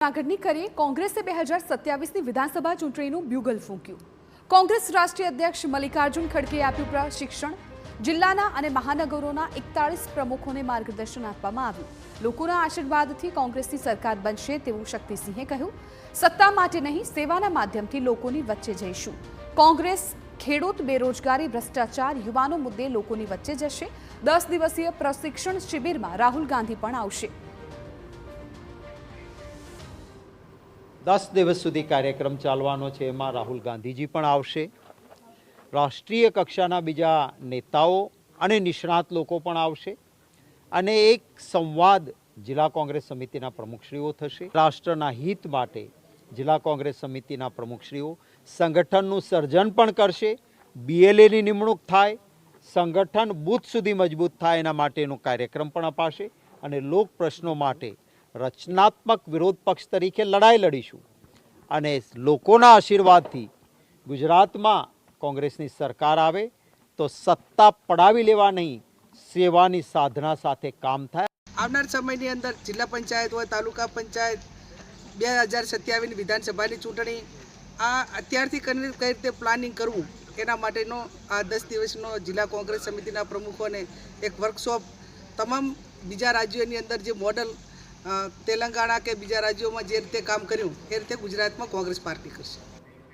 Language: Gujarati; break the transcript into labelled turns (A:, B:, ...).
A: આગળની કરીએ કોંગ્રેસે 2027ની વિધાનસભા ચૂંટણીનું બ્યુગલ ફૂંક્યું। કોંગ્રેસ રાષ્ટ્રીય અધ્યક્ષ મલ્લિકાર્જુન ખડગેએ આપ્યું પ્રશિક્ષણ। જિલ્લાના અને મહાનગરોના 41 પ્રમુખોને માર્ગદર્શન આપવામાં આવ્યું। લોકોના આશીર્વાદથી કોંગ્રેસની સરકાર બનશે તેવું શક્તિસિંહે કહ્યું। સત્તા માટે નહીં, સેવાના માધ્યમથી લોકોની વચ્ચે જઈશું। કોંગ્રેસ ખેડૂત, બેરોજગારી, ભ્રષ્ટાચાર, યુવાનો મુદ્દે લોકોની વચ્ચે જશે। 10 દિવસીય પ્રશિક્ષણ શિબિરમાં રાહુલ ગાંધી પણ આવશે।
B: 10 દિવસ સુધી કાર્યક્રમ ચાલવાનો છે, એમાં રાહુલ ગાંધીજી પણ આવશે। રાષ્ટ્રીય કક્ષાના બીજા નેતાઓ અને નિષ્ણાત લોકો પણ આવશે અને એક સંવાદ જિલ્લા કોંગ્રેસ સમિતિના પ્રમુખશ્રીઓ થશે। રાષ્ટ્રના હિત માટે જિલ્લા કોંગ્રેસ સમિતિના પ્રમુખશ્રીઓ સંગઠનનું સર્જન પણ કરશે। BLAની નિમણૂક થાય, સંગઠન બૂથ સુધી મજબૂત થાય એના માટેનો કાર્યક્રમ પણ અપાશે અને લોક પ્રશ્નો માટે રચનાત્મક વિરોધ પક્ષ તરીકે લડાઈ લડીશું અને લોકોના આશીર્વાદથી ગુજરાતમાં કોંગ્રેસની સરકાર આવે તો સત્તા પડાવી લેવા નહીં, સેવાની સાધના સાથે કામ થાય।
C: આવનાર સમયની અંદર જિલ્લા પંચાયત હોય, તાલુકા પંચાયત, 2027ની વિધાનસભાની ચૂંટણી આ અત્યારથી કઈ રીતે પ્લાનિંગ કરવું એના માટેનો આ 10 દિવસનો જિલ્લા કોંગ્રેસ સમિતિના પ્રમુખોને એક વર્કશોપ તમામ બીજા રાજ્યોની અંદર જે મોડલ તેલંગાણા કે બીજા રાજ્યોમાં જે રીતે કામ કર્યું એ રીતે ગુજરાતમાં કોંગ્રેસ પાર્ટી કરશે।